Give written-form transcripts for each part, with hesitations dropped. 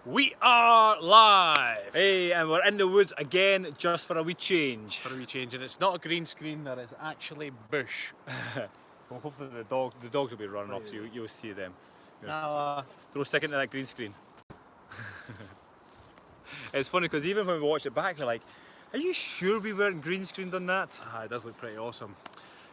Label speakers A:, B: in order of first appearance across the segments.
A: We are live!
B: Hey, and we're in the woods again, just for a wee change.
A: For a wee change, and it's not a green screen, there is actually bush.
B: Well, hopefully the dogs will be running off, so you'll see them.
A: Now,
B: Throw a stick into that green screen. It's funny because even when we watch it back, we're like, are you sure we weren't green screened on that?
A: it does look pretty awesome.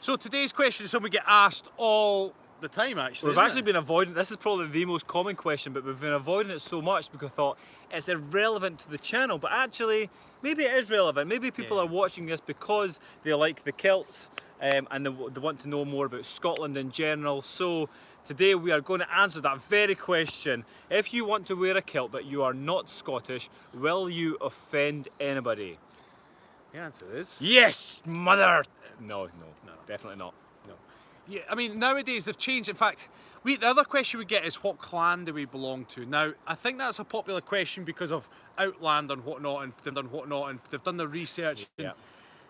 A: So today's question is something we get asked all the time, actually.
B: We've actually been avoiding, this is probably the most common question, but we've been avoiding it so much because we thought it's irrelevant to the channel, but actually, maybe it is relevant. Maybe people are watching this because they like the kilts and they want to know more about Scotland in general. So today we are going to answer that very question. If you want to wear a kilt but you are not Scottish, will you offend anybody?
A: The answer is
B: Yes, mother! No, definitely not.
A: no. Yeah, I mean, nowadays they've changed. In fact, the other question we get is what clan do we belong to? Now, I think that's a popular question because of Outlander and whatnot, and they've done whatnot, and they've done the research.
B: Yeah.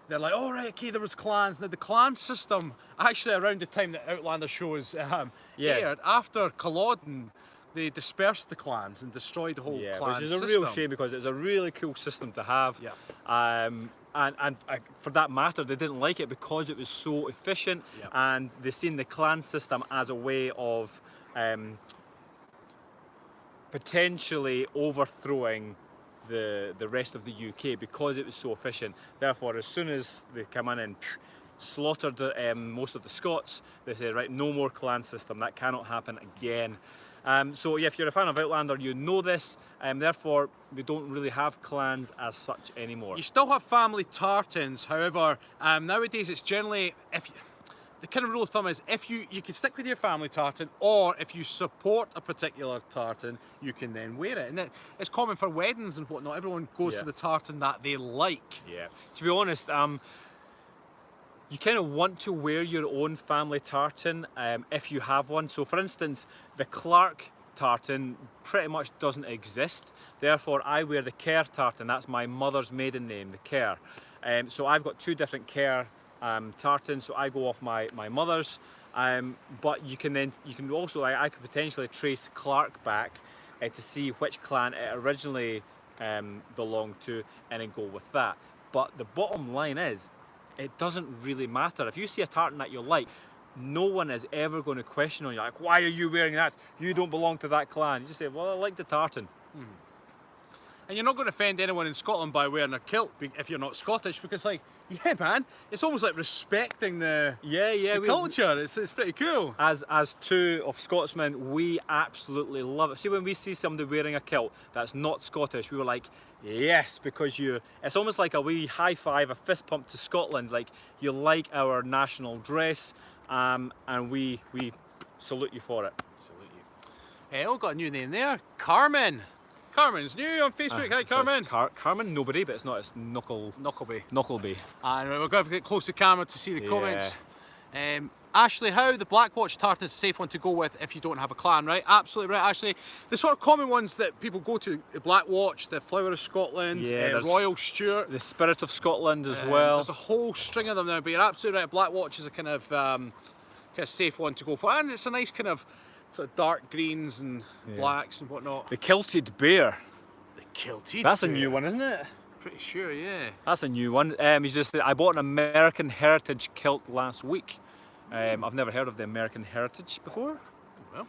A: They're like, all right, okay, there was clans. Now, the clan system, actually around the time that Outlander shows aired, after Culloden, they dispersed the clans and destroyed the whole clan
B: which is
A: system.
B: a real shame because it's a really cool system to have.
A: Yeah.
B: And for that matter, they didn't like it because it was so efficient, and they seen the clan system as a way of potentially overthrowing the rest of the UK because it was so efficient. Therefore, as soon as they come in and slaughtered most of the Scots, they said, right, no more clan system, that cannot happen again. So yeah, if you're a fan of Outlander, you know this, therefore we don't really have clans as such anymore.
A: You still have family tartans, however, nowadays it's generally, the kind of rule of thumb is if you can stick with your family tartan, or if you support a particular tartan, you can then wear it. And it's common for weddings and whatnot, everyone goes for the tartan that they like.
B: Yeah, to be honest, you kind of want to wear your own family tartan if you have one. So for instance, the Clark tartan pretty much doesn't exist. Therefore, I wear the Kerr tartan. That's my mother's maiden name, the Kerr. So I've got two different Kerr tartans, so I go off my mother's. But you can also, I could potentially trace Clark back to see which clan it originally belonged to and then go with that. But the bottom line is, it doesn't really matter. If you see a tartan that you like, no one is ever going to question on you, like, why are you wearing that? You don't belong to that clan. You just say, well, I like the tartan.
A: And you're not going to offend anyone in Scotland by wearing a kilt if you're not Scottish, because, like, yeah, man, it's almost like respecting the culture. It's pretty cool.
B: As two of Scotsmen, we absolutely love it. See, when we see somebody wearing a kilt that's not Scottish, we were like, yes, because it's almost like a wee high five, a fist pump to Scotland. Like, you like our national dress, and we salute you for it.
A: Salute you. We've got a new name there, Carmen. Carmen's new on Facebook. Hi, Carmen.
B: Carmen, nobody, but it's not. It's Knuckleby.
A: And we're going to get close to camera to see the comments. Ashley, how the Black Watch tartan is a safe one to go with if you don't have a clan, right? Absolutely right, Ashley. The sort of common ones that people go to, the Black Watch, the Flower of Scotland, Royal Stewart.
B: The Spirit of Scotland as well.
A: There's a whole string of them now, but you're absolutely right. Black Watch is a kind of safe one to go for. And it's a nice kind of sort of dark greens and blacks and whatnot.
B: The Kilted Bear.
A: The Kilted
B: That's
A: Bear.
B: a new one, isn't it?
A: Pretty sure, yeah.
B: That's a new one. I bought an American Heritage kilt last week. I've never heard of the American Heritage before.
A: Well,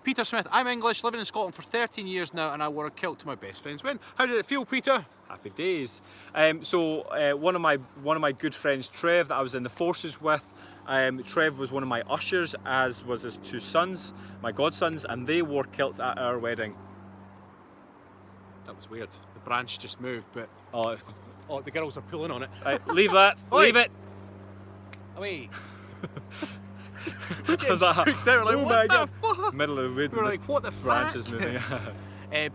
A: Peter Smith, I'm English, living in Scotland for 13 years now, and I wore a kilt to my best friend's wedding. How did it feel, Peter?
B: Happy days. One of my good friends, Trev, that I was in the forces with, Trev was one of my ushers, as was his two sons, my godsons, and they wore kilts at our wedding.
A: That was weird. The branch just moved, but the girls are pulling on it.
B: Right, leave that. Leave it.
A: Away. We're getting spooked out. Like, what the fuck?
B: Middle of the woods.
A: We're like, what the
B: branch is moving.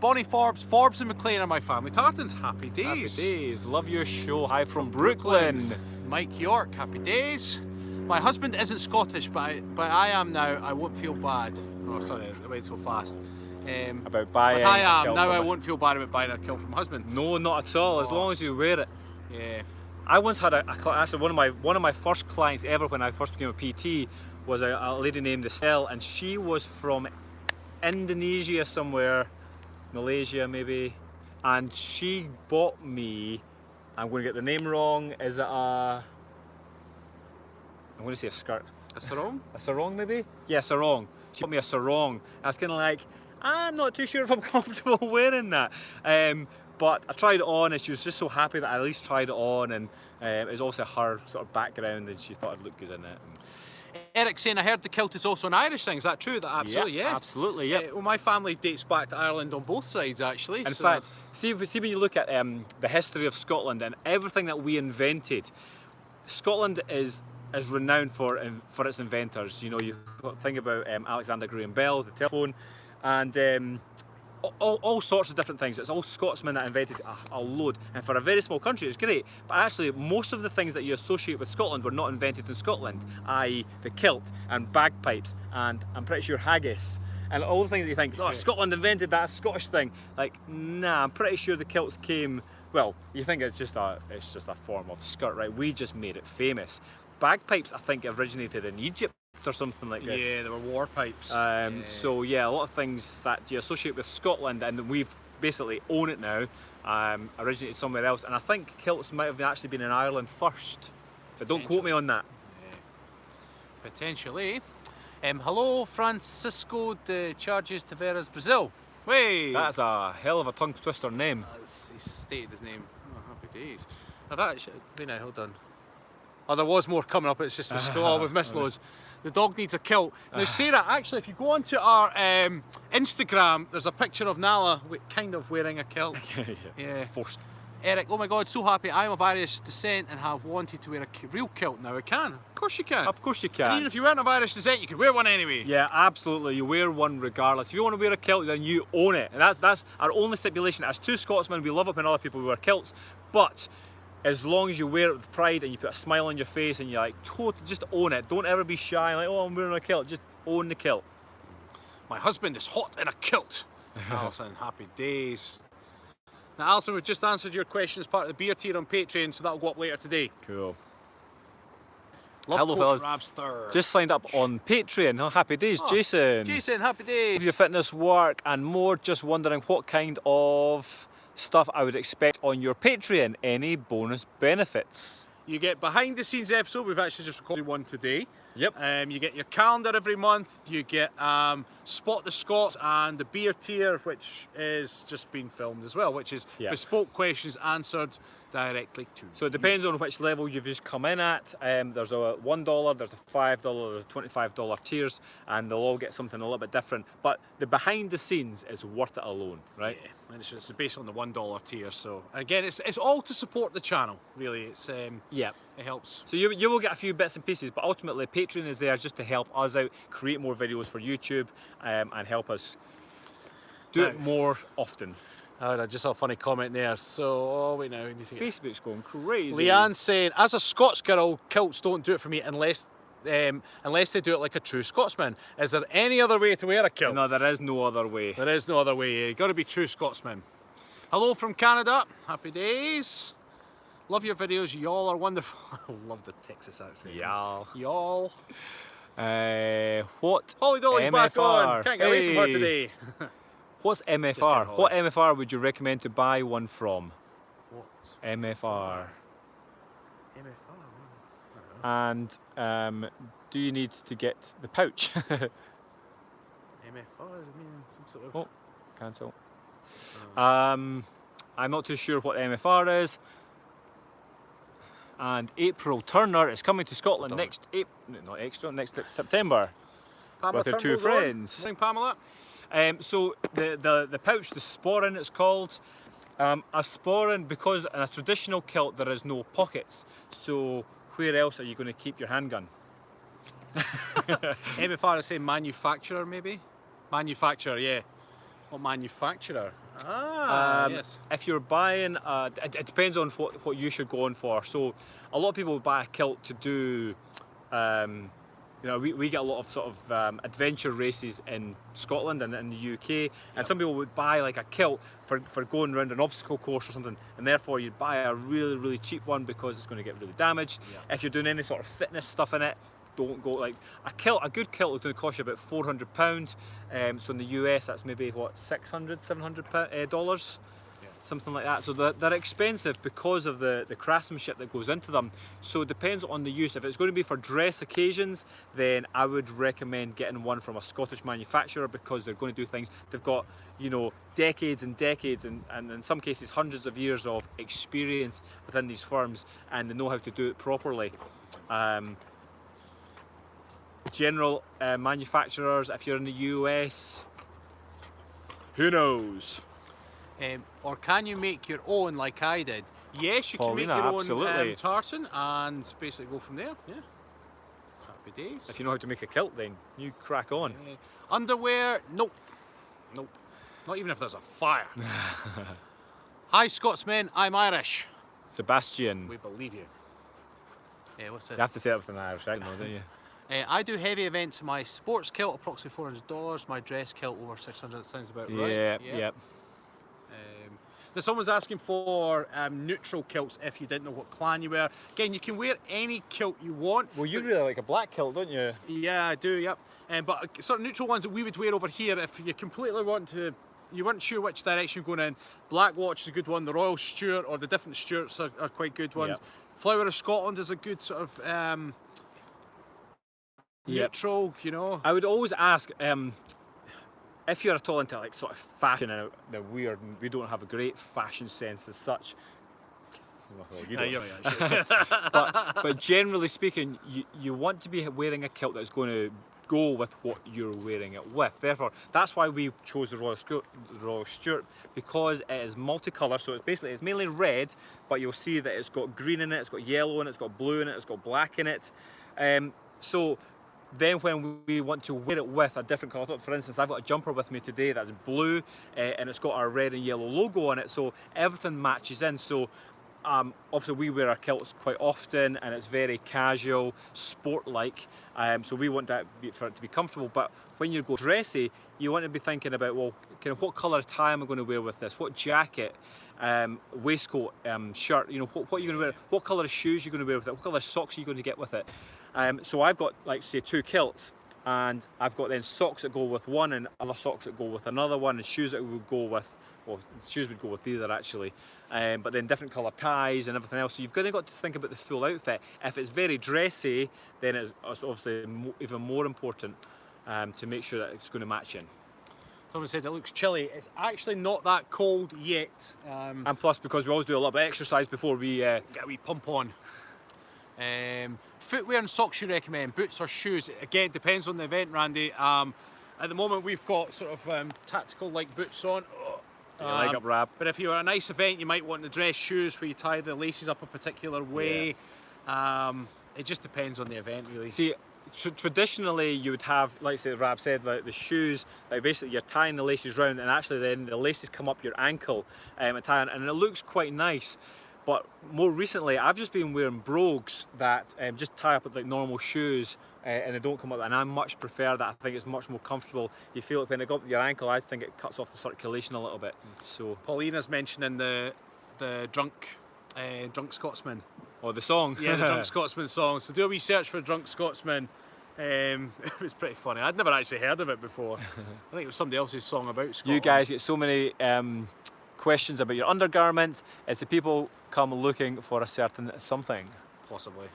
A: Bonnie Forbes and McLean are my family tartans. Happy days.
B: Happy days. Love your show. Hi from Brooklyn.
A: Mike York. Happy days. My husband isn't Scottish, but I am now. I won't feel bad. Oh, sorry, I went so fast.
B: About buying.
A: I am now. I won't feel bad about buying a kilt from my husband.
B: No, not at all. As long as you wear it.
A: Yeah.
B: I once had actually one of my first clients ever when I first became a PT was a lady named Estelle, and she was from Indonesia somewhere. Malaysia maybe, and she bought me, I'm going to get the name wrong, is it a, I'm going to say a skirt.
A: A sarong?
B: A sarong maybe? Yeah, sarong. She bought me a sarong. I was kind of like, I'm not too sure if I'm comfortable wearing that. But I tried it on and she was just so happy that I at least tried it on, and it was also her sort of background and she thought I'd look good in it.
A: Eric saying, I heard the kilt is also an Irish thing. Is that true? That absolutely, yeah.
B: Absolutely, yeah.
A: Well, my family dates back to Ireland on both sides, actually.
B: In fact, see when you look at the history of Scotland and everything that we invented, Scotland is renowned for its inventors. You know, you think about Alexander Graham Bell, the telephone, and all sorts of different things. It's all Scotsmen that invented a load, and for a very small country it's great, but actually most of the things that you associate with Scotland were not invented in Scotland, i.e. the kilt and bagpipes and I'm pretty sure haggis and all the things that you think, oh, Scotland invented that Scottish thing. Like, nah, I'm pretty sure the kilts came, well, you think it's just a form of skirt, right? We just made it famous. Bagpipes, I think, originated in Egypt or something like this.
A: Yeah, they were war pipes.
B: So yeah, a lot of things that you associate with Scotland, and we've basically own it now, originated somewhere else, and I think kilts might have actually been in Ireland first, but don't quote me on that.
A: Yeah. Potentially. Hello, Francisco de Charges Taveras, Brazil. Wait!
B: That's a hell of a tongue twister name.
A: He stated his name. Oh, happy days. I've actually, wait now, hold on. Oh, there was more coming up, it's just we've missed loads. The dog needs a kilt. Now Sarah, actually, if you go onto our Instagram, there's a picture of Nala kind of wearing a kilt. Yeah.
B: Forced.
A: Eric, oh my God, so happy. I'm of Irish descent and have wanted to wear a real kilt. Now I can. Of course you can.
B: Of course you can.
A: And even if you weren't of Irish descent, you could wear one anyway.
B: Yeah, absolutely. You wear one regardless. If you want to wear a kilt, then you own it. And that's our only stipulation. As two Scotsmen, we love it when other people wear kilts, but as long as you wear it with pride and you put a smile on your face and you're like, totally, just own it. Don't ever be shy, like, oh, I'm wearing a kilt. Just own the kilt.
A: My husband is hot in a kilt. Alison, happy days. Now, Alison, we've just answered your question as part of the beer tier on Patreon, so that'll go up later today.
B: Cool.
A: Love
B: hello,
A: Coach
B: fellas.
A: Rabster.
B: Just signed up on Patreon. Oh, happy days, Jason.
A: Jason, happy days.
B: Your fitness, work, and more. Just wondering what kind of stuff I would expect on your Patreon. Any bonus benefits?
A: You get behind the scenes episode. We've actually just recorded one today.
B: Yep.
A: You get your calendar every month. You get Spot the Scots and the beer tier, which is just being filmed as well, which is bespoke questions answered directly to
B: So it depends on which level you've just come in at. There's a $1, there's a $5, there's a $25 tiers, and they'll all get something a little bit different. But the behind the scenes is worth it alone, right?
A: Yeah, and it's based on the $1 tier. So again, it's all to support the channel. Really, it's it helps.
B: So you will get a few bits and pieces, but ultimately Patreon is there just to help us out, create more videos for YouTube, and help us do it more often.
A: I just saw a funny comment there. So, oh wait now, we need to get...
B: Facebook's going crazy.
A: Leanne saying, as a Scots girl, kilts don't do it for me unless they do it like a true Scotsman. Is there any other way to wear a kilt?
B: No, there is no other way.
A: There is no other way. You got to be true Scotsman. Hello from Canada. Happy days. Love your videos. Y'all are wonderful. I love the Texas accent.
B: Y'all.
A: Y'all.
B: What?
A: Holly Dolly's
B: MFR?
A: back on. Can't get away from her today.
B: What's MFR? What MFR would you recommend to buy one from?
A: What?
B: MFR.
A: MFR?
B: And do you need to get the pouch?
A: MFR? Does it mean some sort of...
B: Oh, cancel. I'm not too sure what MFR is. And April Turner is coming to Scotland next September
A: Pamela
B: with her two
A: Turnbull's
B: friends.
A: Morning, Pamela.
B: So the pouch, the sporran it's called, a sporran, because in a traditional kilt there is no pockets, so where else are you going to keep your handgun?
A: MFR is saying manufacturer maybe? Manufacturer, yeah. What manufacturer? Yes.
B: If you're buying, it depends on what you should go on for. So a lot of people buy a kilt to do, you know, we get a lot of sort of adventure races in Scotland and in the UK, and some people would buy like a kilt for going around an obstacle course or something, and therefore you'd buy a really cheap one because it's going to get really damaged. If you're doing any sort of fitness stuff in it, don't go like a kilt. A good kilt is going to cost you about £400. So in the US, that's maybe what, $600, $700 something like that. So they're expensive because of the craftsmanship that goes into them. So it depends on the use. If it's going to be for dress occasions, then I would recommend getting one from a Scottish manufacturer, because they're going to do things. They've got, you know, decades and decades, and in some cases hundreds of years of experience within these firms, and they know how to do it properly. General manufacturers, if you're in the US, who knows?
A: Or can you make your own like I did? Yes, you can make
B: Paulina,
A: your own
B: absolutely.
A: tartan and basically go from there. Yeah. Happy days.
B: If you know how to make a kilt, then you crack on.
A: Underwear? Nope. Nope. Not even if there's a fire. Hi Scotsmen, I'm Irish.
B: Sebastian.
A: We believe you. What's this?
B: You have to say that with an Irish accent, don't you?
A: I do heavy events. My sports kilt approximately $400. My dress kilt over 600. Sounds about right.
B: Yeah, yep.
A: There's someone's asking for neutral kilts if you didn't know what clan you were. Again, you can wear any kilt you want.
B: Well, you really like a black kilt, don't you?
A: Yeah, I do. Yep. But sort of neutral ones that we would wear over here, if you completely want to, you weren't sure which direction you're going in. Black Watch is a good one. The Royal Stuart or the different Stuarts are quite good ones.
B: Yep.
A: Flower of Scotland is a good sort of neutral, you know.
B: I would always ask, if you're at all into like sort of fashion, and we don't have a great fashion sense as such. Well, you don't. But generally speaking, you want to be wearing a kilt that's going to go with what you're wearing it with. Therefore, that's why we chose the Royal Stuart, because it is multicolour. So it's mainly red, but you'll see that it's got green in it, it's got yellow in it, it's got blue in it, it's got black in it. So then when we want to wear it with a different colour, for instance, I've got a jumper with me today that's blue, and it's got our red and yellow logo on it, so everything matches in. So obviously we wear our kilts quite often, and it's very casual, sport-like, so we want that for it to be comfortable. But when you go dressy, you want to be thinking about, well, kind of what colour tie am I going to wear with this? What jacket, waistcoat, shirt, you know, what are you going to wear? What colour shoes are you going to wear with it? What colour socks are you going to get with it? So I've got, like, say, 2 kilts, and I've got then socks that go with one, and other socks that go with another one, and shoes that would go with, well, shoes would go with either actually, but then different colour ties and everything else. So you've got to think about the full outfit. If it's very dressy, then it's obviously even more important to make sure that it's going to match in.
A: Someone said it looks chilly. It's actually not that cold yet.
B: And plus, because we always do a little bit of exercise before we
A: get a wee pump on. Footwear and socks you recommend, boots or shoes? Again, depends on the event, Randy. At the moment we've got sort of tactical like boots on.
B: leg up wrap.
A: But if you're at a nice event, you might want the dress shoes where you tie the laces up a particular way. Yeah. It just depends on the event, really.
B: See, traditionally you would have, like say Rab said, like the shoes, like basically you're tying the laces round, and actually then the laces come up your ankle and it looks quite nice. But more recently, I've just been wearing brogues that just tie up with like normal shoes, and they don't come up, and I much prefer that. I think it's much more comfortable. You feel it when they go up your ankle, I think it cuts off the circulation a little bit. So
A: Paulina's mentioning the drunk Scotsman.
B: Oh, the song?
A: Yeah, the Drunk Scotsman song. So do a wee search for Drunk Scotsman. It was pretty funny. I'd never actually heard of it before. I think it was somebody else's song about Scotland.
B: You guys get so many questions about your undergarments. It's the people come looking for a certain something.
A: Possibly.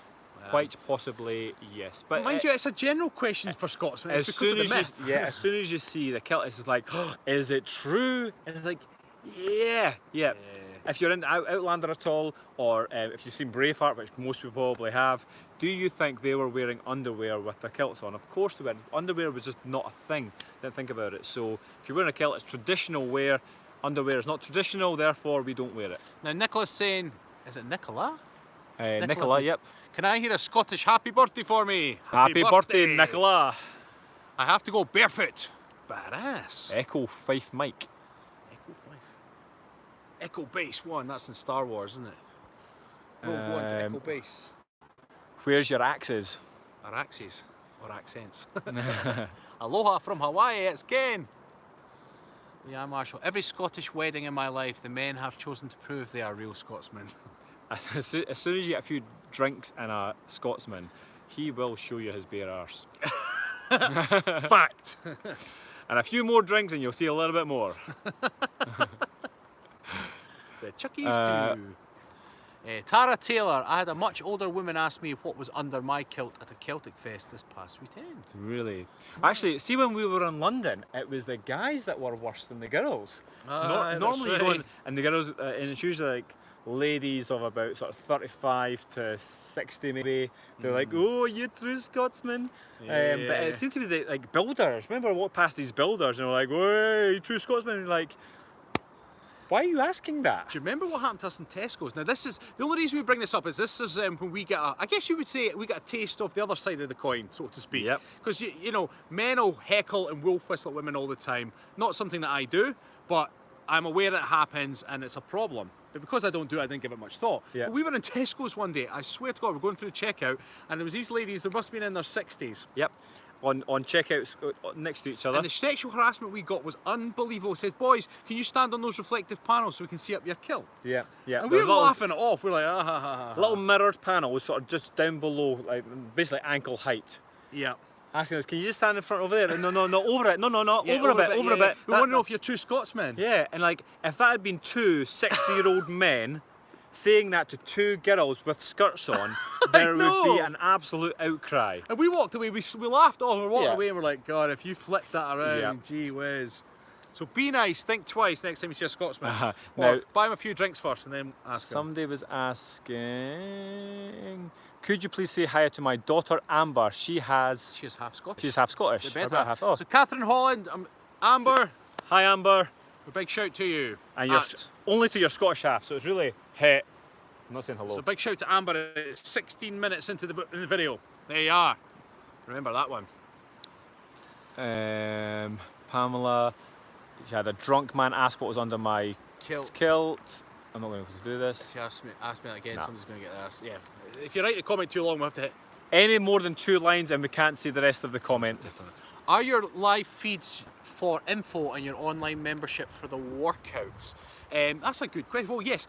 B: Quite possibly, yes. But
A: mind you, it's a general question for Scotsmen. It's
B: as soon as
A: myth.
B: as soon as you see the kilt, it's like, oh, is it true? And it's like, yeah. If you're in Outlander at all, or if you've seen Braveheart, which most people probably have, do you think they were wearing underwear with their kilts on? Of course they were. Underwear was just not a thing. Didn't think about it. So if you're wearing a kilt, it's traditional wear. Underwear is not traditional, therefore we don't wear it.
A: Now Nicola's saying, is it Nicola?
B: Nicola, yep.
A: Can I hear a Scottish happy birthday for me?
B: Happy birthday, Nicola.
A: I have to go barefoot. Badass.
B: Echo Fife Mike.
A: Echo Fife. Echo Base 1, that's in Star Wars, isn't it? Rogue One to Echo Base.
B: Where's your axes?
A: Our axes, or accents. Aloha from Hawaii, it's Ken. Yeah, Marshall. Every Scottish wedding in my life, the men have chosen to prove they are real Scotsmen.
B: As soon as you get a few drinks and a Scotsman, he will show you his bare arse.
A: Fact.
B: And a few more drinks and you'll see a little bit more.
A: The Chuckies too. Tara Taylor, I had a much older woman ask me what was under my kilt at a Celtic Fest this past weekend.
B: Really? Actually, see when we were in London, it was the guys that were worse than the girls. Normally you go in, and the girls, and it's usually like ladies of about sort of 35 to 60 maybe. They're like, oh, you true Scotsman.
A: Yeah.
B: But it seemed to be the like builders. Remember I walked past these builders and they were like, hey, you true Scotsman? And you're like, why are you asking that?
A: Do you remember what happened to us in Tesco's? Now this is, the only reason we bring this up is this is when we get I guess you would say we get a taste of the other side of the coin, so to speak.
B: Yep.
A: Because you know, men will heckle and wolf whistle at women all the time. Not something that I do, but I'm aware it happens and it's a problem. But because I don't do it, I didn't give it much thought.
B: Yep.
A: But we were in Tesco's one day, I swear to God, we're going through the checkout and there was these ladies, they must have been in their 60s.
B: Yep. On checkouts next to each other.
A: And the sexual harassment we got was unbelievable. It said, boys, can you stand on those reflective panels so we can see up your kilt?
B: Yeah, yeah.
A: And we were laughing it off. We're like, ah ha ha ha.
B: Little mirrored panel was sort of just down below, like basically ankle height.
A: Yeah.
B: Asking us, can you just stand in front over there? No, over it. No,
A: Yeah,
B: over a bit.
A: We want to know if you're true Scotsmen.
B: Yeah, and like if that had been two 60-year-old men saying that to two girls with skirts on, there would be an absolute outcry.
A: And we walked away, we laughed off, we walked
B: Yeah.
A: away and we're like, God, if you flipped that around,
B: Yeah.
A: gee whiz. So be nice, think twice next time you see a Scotsman.
B: Now-
A: Or buy him a few drinks first and then ask him.
B: Somebody was asking, could you please say hi to my daughter Amber? She's
A: She's half Scottish.
B: half Scottish.
A: The
B: or
A: better.
B: about half. Oh.
A: So Catherine Holland, Amber,
B: Hi Amber.
A: a big shout to you.
B: And you're only to your Scottish half, so it's really hey. I'm not saying hello.
A: So big shout to Amber, it's 16 minutes into the video. There you are. Remember that one.
B: Pamela, she had a drunk man ask what was under my kilt. I'm not going to be able to do this.
A: If you ask me that again,
B: No.
A: somebody's going to get asked. Yeah. If you write the comment too long, we'll have to hit.
B: Any more than 2 lines and we can't see the rest of the comment.
A: Are your live feeds for info and your online membership for the workouts? That's a good question. Well, yes.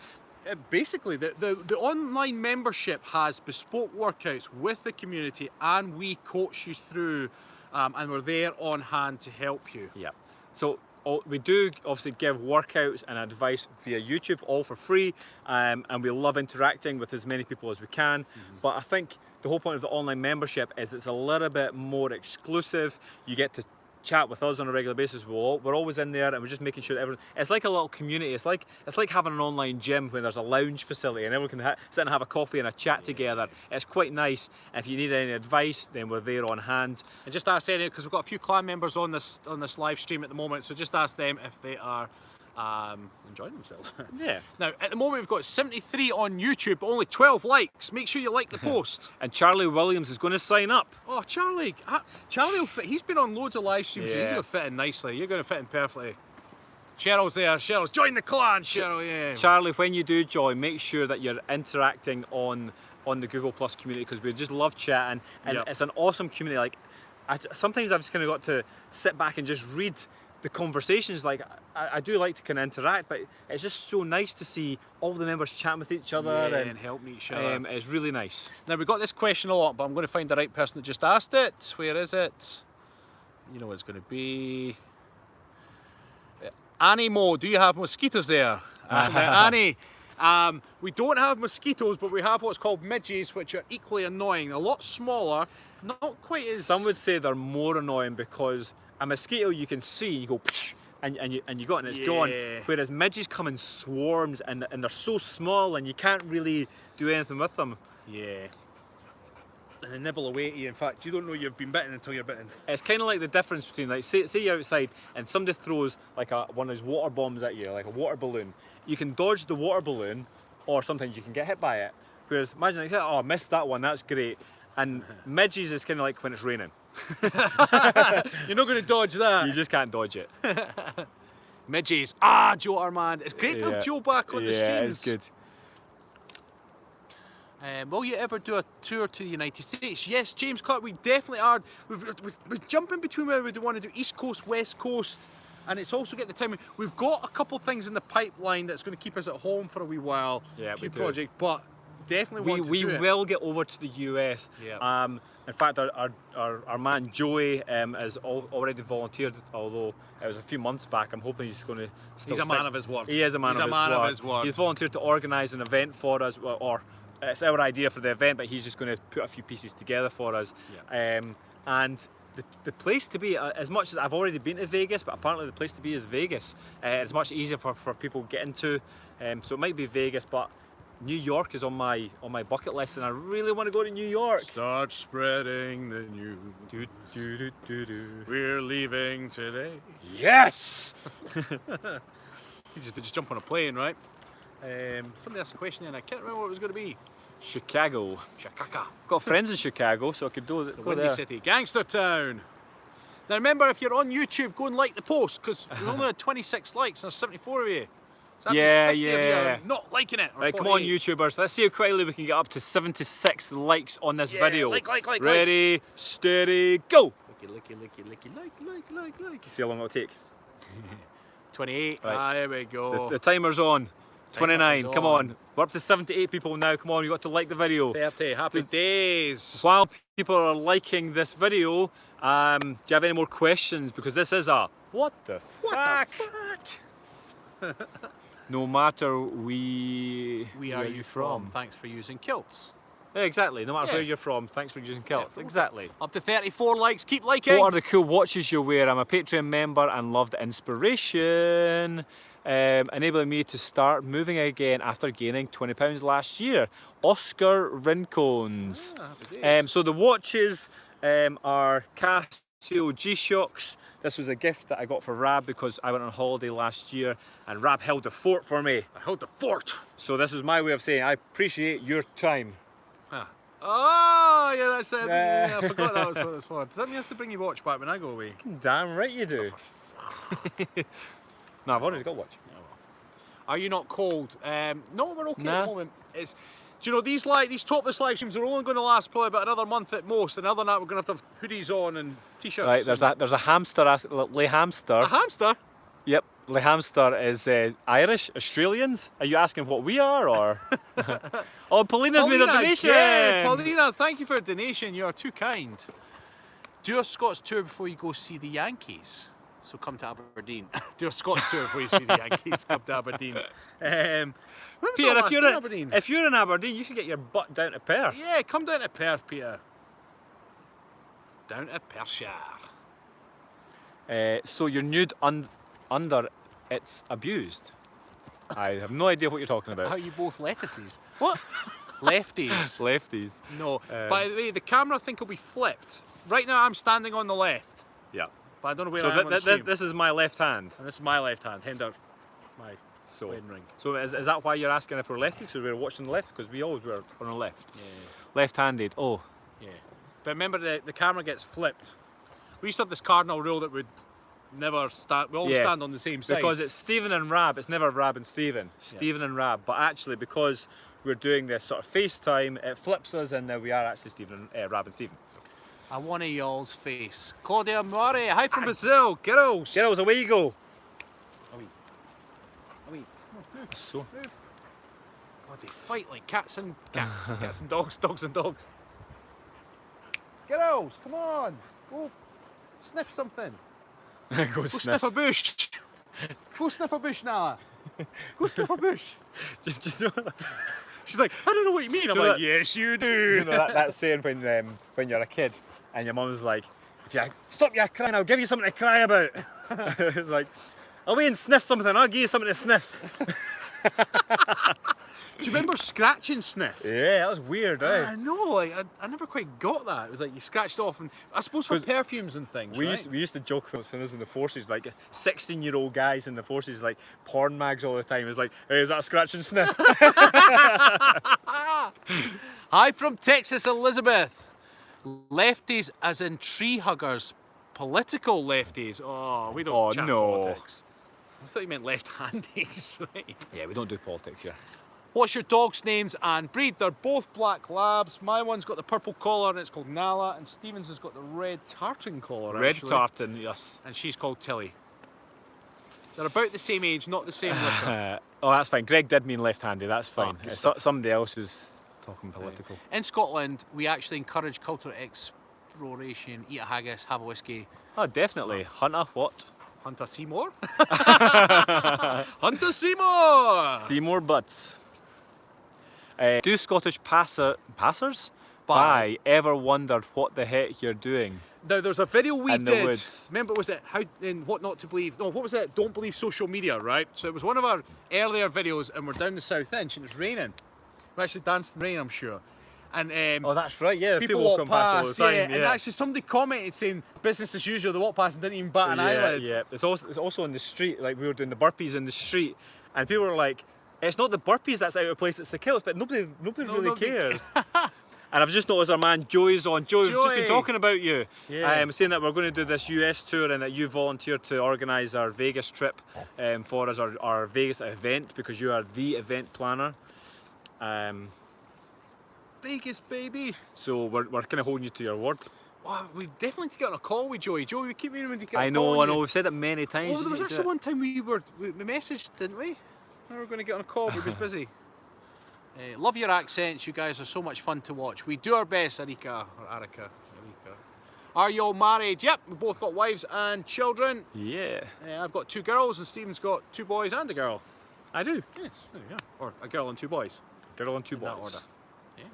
A: Basically, the online membership has bespoke workouts with the community and we coach you through and we're there on hand to help you.
B: Yeah. So we do obviously give workouts and advice via YouTube, all for free, and we love interacting with as many people as we can. But I think the whole point of the online membership is it's a little bit more exclusive. You get to chat with us on a regular basis. We're always in there and we're just making sure that everyone, it's like a little community. It's like having an online gym when there's a lounge facility and everyone can sit and have a coffee and a chat together. It's quite nice. If you need any advice, then we're there on hand.
A: And just ask any, because we've got a few clan members on this live stream at the moment, so just ask them if they are enjoying themselves.
B: Yeah.
A: Now, at the moment we've got 73 on YouTube, but only 12 likes. Make sure you like the post.
B: And Charlie Williams is going to sign up.
A: Oh, Charlie will fit. He's been on loads of live streams, so he's
B: Yeah.
A: going to fit in nicely. You're going to fit in perfectly. Cheryl's there. Cheryl's join the clan, Cheryl, yeah.
B: Charlie, when you do join, make sure that you're interacting on the Google Plus community because we just love chatting and
A: Yep.
B: it's an awesome community. Like sometimes I've just kind of got to sit back and just read the conversations. Like I do like to kind of interact, but it's just so nice to see all the members chatting with each other
A: and helping each other.
B: It's really nice.
A: Now, we got this question a lot, but I'm going to find the right person that just asked it. Where is it? You know what it's going to be. Annie Mo, do you have mosquitoes there? Now, Annie, we don't have mosquitoes, but we have what's called midges, which are equally annoying. A lot smaller, not quite as...
B: Some would say they're more annoying because a mosquito you can see, you go psh, and you got it and it's gone. Whereas midges come in swarms and they're so small and you can't really do anything with them.
A: Yeah. And they nibble away at you. In fact, you don't know you've been bitten until you're bitten.
B: It's kind of like the difference between, like, say you're outside and somebody throws like one of those water bombs at you, like a water balloon. You can dodge the water balloon, or sometimes you can get hit by it. Whereas imagine, like, oh, I missed that one, that's great. And midges is kind of like when it's raining.
A: You're not going to dodge that.
B: You just can't dodge it.
A: Midges. Joe Armand. It's great to have Joe back on the streams.
B: Yeah, it's good.
A: Will you ever do a tour to the United States? Yes, James Clark, we definitely are. We're jumping between whether we want to do East Coast, West Coast, and it's also getting the time. We've got a couple things in the pipeline that's going to keep us at home for a wee while.
B: Yeah, we do.
A: Project, but definitely want to
B: we
A: do it.
B: will get over to the US.
A: Yeah.
B: In fact, our man Joey has already volunteered, although it was a few months back. I'm hoping he's going to still
A: He's a
B: stick.
A: man of his word.
B: He is a man,
A: He's
B: of,
A: a
B: his
A: man
B: word.
A: of his word.
B: He's volunteered to organise an event for us, or it's our idea for the event, but he's just going to put a few pieces together for us.
A: Yeah.
B: And the place to be, as much as I've already been to Vegas, but apparently the place to be is Vegas. It's much easier for people getting to, so it might be Vegas, but New York is on my bucket list, and I really want to go to New York.
A: Start spreading the news. We're leaving today.
B: Yes!
A: You just jump on a plane, right? Somebody asked a question and I can't remember what it was going to be.
B: Chicago.
A: Chicago.
B: Got friends in Chicago, so I could go
A: The Windy
B: there.
A: City. Gangster Town. Now remember, if you're on YouTube, go and like the post, because we only had 26 likes and there's 74 of you. So that means 50 of you are not liking it. Or
B: Right, come on
A: 48.
B: YouTubers, let's see how quickly we can get up to 76 likes on this
A: Yeah,
B: video.
A: like.
B: Ready, steady, go!
A: Like.
B: See how long it'll take.
A: 28.
B: Right.
A: Ah, here we go.
B: The timer's on. 29,
A: Timer's
B: come
A: on.
B: on. We're up to 78 people now, come on, you got to like the video.
A: 30. Happy days.
B: While people are liking this video, do you have any more questions? Because this is a what the fuck? No matter
A: Where are you from? Thanks for using kilts.
B: Yeah, exactly, no matter
A: Yeah.
B: where you're from, thanks for using kilts. Exactly.
A: Up to 34 likes. Keep liking.
B: What are the cool watches you wear? I'm a Patreon member and love the inspiration. Enabling me to start moving again after gaining £20 last year. Oscar Rincones.
A: happy days.
B: So the watches are Casio G-Shocks. This was a gift that I got for Rab because I went on holiday last year and Rab held the fort for me.
A: I held the fort.
B: So this is my way of saying I appreciate your time.
A: Ah. Oh, yeah, that's it.
B: Yeah.
A: I forgot that was what it was for. Does that mean you have to bring your watch back when I go away?
B: Damn right you do. No, I've already got a watch.
A: Are you not cold? No, we're okay at
B: Nah.
A: the moment. It's, do you know, these topless live streams are only going to last probably about another month at most, and other than that we're going to have hoodies on and t-shirts.
B: Right, there's a hamster, Le Hamster.
A: A hamster?
B: Yep, Le Hamster is Irish, Australians. Are you asking what we are, or? Oh, Paulina's made a donation!
A: Yeah, Paulina, thank you for a donation. You are too kind. Do a Scots tour before you go see the Yankees. So come to Aberdeen. Do a Scots tour before you see the Yankees. Come to Aberdeen. When was
B: Peter,
A: the
B: if
A: last
B: you're
A: in
B: in
A: Aberdeen?
B: if you're in Aberdeen, you should get your butt down to Perth.
A: Yeah, come down to Perth, Peter. Down to Perthshire.
B: So you're nude under it's abused. I have no idea what you're talking
A: Are
B: about.
A: you both lettuces? What? Lefties.
B: Lefties.
A: No. By the way, the camera I think will be flipped. Right now I'm standing on the left,
B: Yeah.
A: but I don't know where
B: So
A: I am on the stream.
B: this is my left hand.
A: And this is my left hand. Hand out my
B: So,
A: wedding ring.
B: so is that why you're asking if we're lefty? Because we're watching the left? Because we always were on the left.
A: Yeah.
B: Left-handed. Oh.
A: Yeah. But remember the camera gets flipped. We used to have this cardinal rule that would never stand. We always
B: Yeah.
A: stand on the same side.
B: Because it's Stephen and Rab, it's never Rab and Stephen. Stephen and Rab, but actually because we're doing this sort of FaceTime, it flips us and we are actually Rab and Stephen.
A: I want a y'all's face. Claudia Murray, hi from Brazil, girls.
B: Girls, away you go.
A: Are we?
B: So,
A: God, they fight like cats and cats, cats and dogs, dogs and dogs. Girls, come on, go sniff something.
B: go
A: Go sniff a bush. Go sniff a bush, Nala. Go sniff a bush.
B: Just, you know,
A: She's like, I don't know what you mean. I'm
B: Do you
A: like,
B: know
A: yes, you do.
B: that saying when you're a kid and your mum's like, if you stop your crying, I'll give you something to cry about. It's like, away and sniff something, I'll give you something to sniff.
A: Do you remember scratch and sniff?
B: Yeah, that was weird,
A: I
B: eh?
A: know, like, I never quite got that. It was like you scratched off, and I suppose for
B: 'Cause
A: perfumes and things,
B: We
A: right?
B: used to joke when I was in the forces, like 16-year-old guys in the forces, like porn mags all the time. It's like, hey, is that a scratch and sniff?
A: Hi from Texas, Elizabeth. Lefties as in tree huggers. Political lefties. Oh, we don't
B: Oh,
A: chat
B: no.
A: politics. I thought you meant left-handies. Right?
B: Yeah, we don't do politics, yeah.
A: What's your dog's names and breed? They're both black labs. My one's got the purple collar and it's called Nala, and Stephen's has got the red tartan collar.
B: Red
A: actually.
B: tartan, yes.
A: And she's called Tilly. They're about the same age, not the same litter.
B: Oh, that's fine. Greg did mean left-handed, that's fine.
A: good
B: It's
A: stuff.
B: somebody else who's Talking political.
A: In Scotland, we actually encourage cultural exploration, eat a haggis, have a whiskey.
B: Oh, definitely. Hunter, what?
A: Hunter Seymour? Hunter Seymour!
B: Seymour Butts. Do Scottish passers
A: By
B: ever wondered what the heck you're doing?
A: Now, there's a video we
B: In the
A: did.
B: woods.
A: Remember, was it how in what not to believe? No, what was it? Don't believe social media, right? So it was one of our earlier videos, and we're down the South Inch, and it's raining. We actually danced in the rain, I'm sure. And
B: Oh, that's right. Yeah,
A: people
B: walk
A: walk
B: past all the
A: past,
B: time.
A: yeah, and actually somebody commented saying business as usual. They walked past and didn't even bat an eyelid.
B: Yeah, it's also on the street. Like we were doing the burpees in the street, and people were like, "It's not the burpees that's out of place; it's the kilts." But nobody really cares. And I've just noticed our man Joey's on. Joey, we've just been talking about you.
A: Yeah.
B: Saying that we're going to do this US tour and that you volunteered to organise our Vegas trip for us, our Vegas event, because you are the event planner.
A: Vegas, baby.
B: So we're kind of holding you to your word.
A: Wow, we definitely need to get on a call with Joey. Joey, we keep meaning to get on
B: I
A: a call
B: know,
A: with you.
B: we've said it many times.
A: Oh, there was actually one time we messaged, didn't we? We were going to get on a call, but we was busy. Love your accents. You guys are so much fun to watch. We do our best, Arika. Are you all married? Yep, we both got wives and children.
B: Yeah.
A: I've got 2 girls, and Stephen's got 2 boys and a girl.
B: I do.
A: Yes, there you go. Or a girl and 2 boys.
B: Girl and 2
A: In that
B: boys.
A: order. Yeah.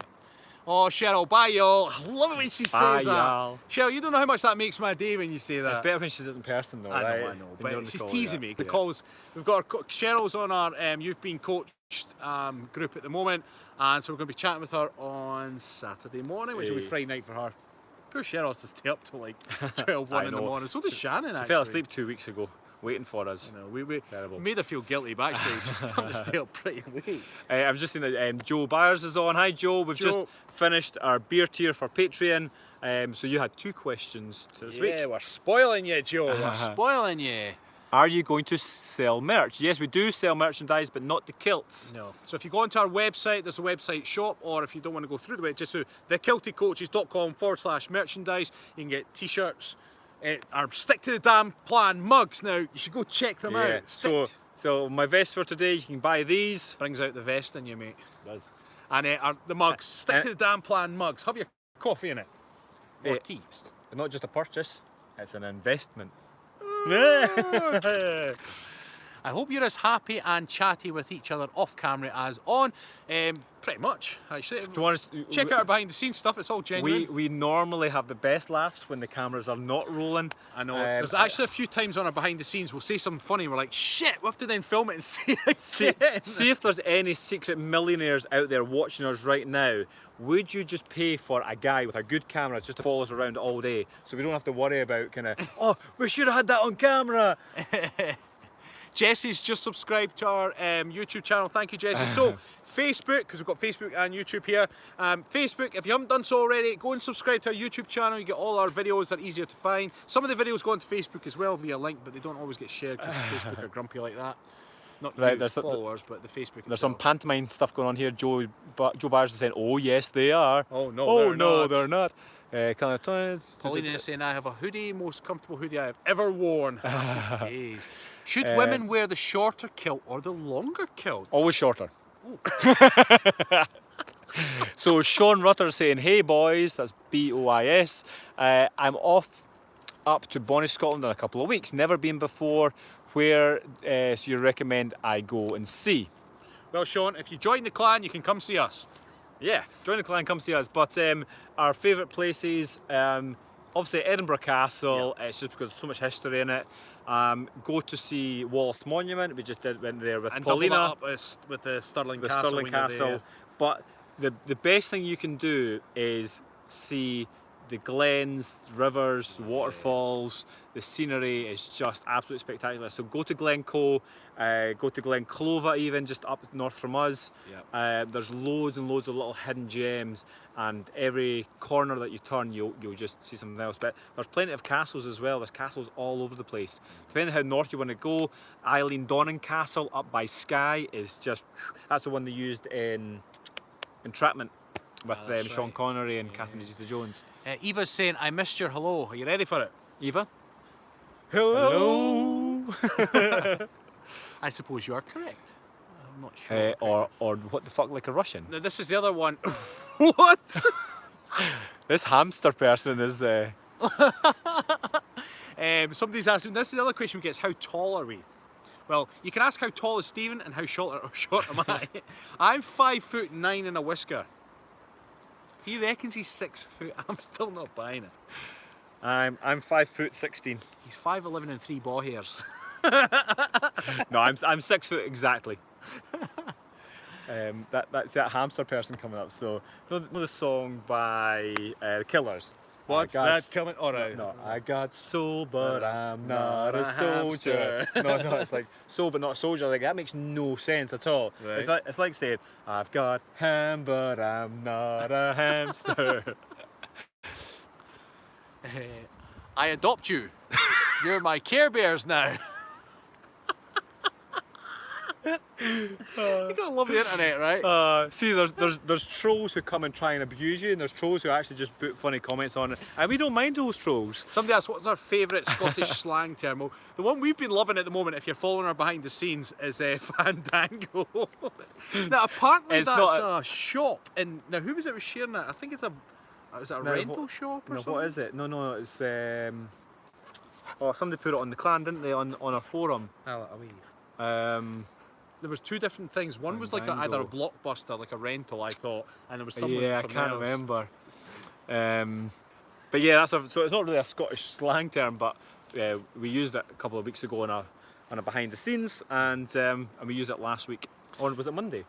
A: Oh, Cheryl, bye y'all. I love it when she
B: Bye,
A: says that.
B: y'all.
A: Cheryl, you don't know how much that makes my day when you say that.
B: It's better when she's in person though,
A: I
B: right?
A: know,
B: When you're
A: but
B: on the
A: she's
B: call,
A: teasing
B: yeah.
A: me because we've got Cheryl's on our You've Been Coached group at the moment, and so we're going to be chatting with her on Saturday morning, which will be
B: Hey.
A: Friday night for her. Poor Cheryl has to stay up till like 12, 1
B: I
A: in the
B: know.
A: morning. So does Shannon,
B: She
A: actually.
B: fell asleep 2 weeks ago, waiting for us.
A: You know, we
B: Terrible.
A: made her feel guilty, but actually she's starting to stay up pretty late.
B: I've just seen that Joe Byers is on. Hi Joe, we've just
A: Joe.
B: finished our beer tier for Patreon. So you had 2 questions this week.
A: Yeah, we're spoiling you, Joe. We're spoiling you.
B: Are you going to sell merch? Yes, we do sell merchandise, but not the kilts.
A: No. So if you go onto our website, there's a website shop, or if you don't want to go through the website, just so thekiltedcoaches.com/merchandise, you can get t-shirts, our Stick to the Damn Plan mugs. Now, you should go check them
B: Yeah.
A: out.
B: So my vest for today, you can buy these.
A: Brings out the vest in you, mate.
B: Does.
A: And the mugs, Stick to the Damn Plan mugs. Have your coffee in it. Or tea.
B: Not just a purchase, it's an investment.
A: I hope you're as happy and chatty with each other off camera as on. Pretty much, actually.
B: Do you want to
A: Check out our behind the scenes stuff, it's all genuine.
B: We normally have the best laughs when the cameras are not rolling.
A: I know. There's actually a few times on our behind the scenes we'll say something funny and we're like, shit, we have to then film it and say it again.
B: See if there's any secret millionaires out there watching us right now. Would you just pay for a guy with a good camera just to follow us around all day, so we don't have to worry about kind of, oh, we should have had that on camera.
A: Jesse's just subscribed to our YouTube channel. Thank you, Jesse. So, Facebook, because we've got Facebook and YouTube here. Facebook, if you haven't done so already, go and subscribe to our YouTube channel. You get all our videos, they're easier to find. Some of the videos go onto Facebook as well via link, but they don't always get shared because Facebook are grumpy like that. Not
B: Right,
A: you,
B: there's
A: followers, but the Facebook
B: There's some
A: itself.
B: pantomime stuff going on here. Joe Byers is saying, oh yes they are.
A: Oh no,
B: Oh
A: they're
B: no,
A: not.
B: they're not.
A: Paulina is saying, I have a hoodie, most comfortable hoodie I have ever worn. Happy days. Should women wear the shorter kilt or the longer kilt?
B: Always shorter. So Sean Rutter saying, hey boys, that's B-O-I-S. I'm off up to Bonnie, Scotland in a couple of weeks. Never been before. Where so you recommend I go and see?
A: Well, Sean, if you join the clan, you can come see us.
B: Yeah, join the clan, come see us. But our favourite places, obviously Edinburgh Castle. It's just because there's so much history in it. Go to see Wallace Monument. We just went there with
A: And
B: Paulina.
A: double that up with the Stirling
B: The
A: Castle.
B: Stirling
A: when you're
B: Castle.
A: there.
B: But the best thing you can do is see the glens, rivers, waterfalls. The scenery is just absolutely spectacular. So go to Glencoe, go to Glenclova even, just up north from us. There's loads and loads of little hidden gems, and every corner that you turn you'll just see something else. But there's plenty of castles as well. There's castles all over the place. Depending on how north you want to go, Eileen Donnan Castle up by Skye is just, that's the one they used in Entrapment with
A: that's
B: Sean
A: right.
B: Connery and Catherine Zeta-Jones.
A: Eva's saying, I missed your hello. Are you ready for it?
B: Eva?
A: Hello. I suppose you are correct. I'm not sure.
B: Or what the fuck, like a Russian?
A: Now this is the other one. What?
B: This hamster person is.
A: Somebody's asking, this is the other question we get, is how tall are we? Well, you can ask how tall is Stephen and how short am I. I'm 5'9" and a whisker. He reckons he's 6 foot. I'm still not buying it.
B: I'm 5'16".
A: He's 5'11" and 3 ball hairs.
B: No, I'm 6 foot exactly. That's that hamster person coming up. So, know the song by the Killers.
A: What's that coming? All right.
B: No, I got soul, but I'm not a soldier. No, it's like soul, but not a soldier. Like that makes no sense at all.
A: Right.
B: It's like saying I've got ham, but I'm not a hamster.
A: I adopt you. You're my Care Bears now. You gotta love the internet, right?
B: See, there's trolls who come and try and abuse you, and there's trolls who actually just put funny comments on it, and we don't mind those trolls.
A: Somebody asked what's our favourite Scottish slang term. Well, the one we've been loving at the moment, if you're following our behind the scenes, is fandango. Now apparently
B: It's
A: that's
B: not
A: a shop, and now who was it was sharing that? I think it's a rental shop or something?
B: What is it? No, it's oh, somebody put it on the clan, didn't they, on a forum?
A: There was two different things. One was like either a blockbuster, like a rental, I thought, and there was someone.
B: Yeah, I can't remember. But yeah, so it's not really a Scottish slang term, but we used it a couple of weeks ago on a behind the scenes, and we used it last week. Or was it Monday?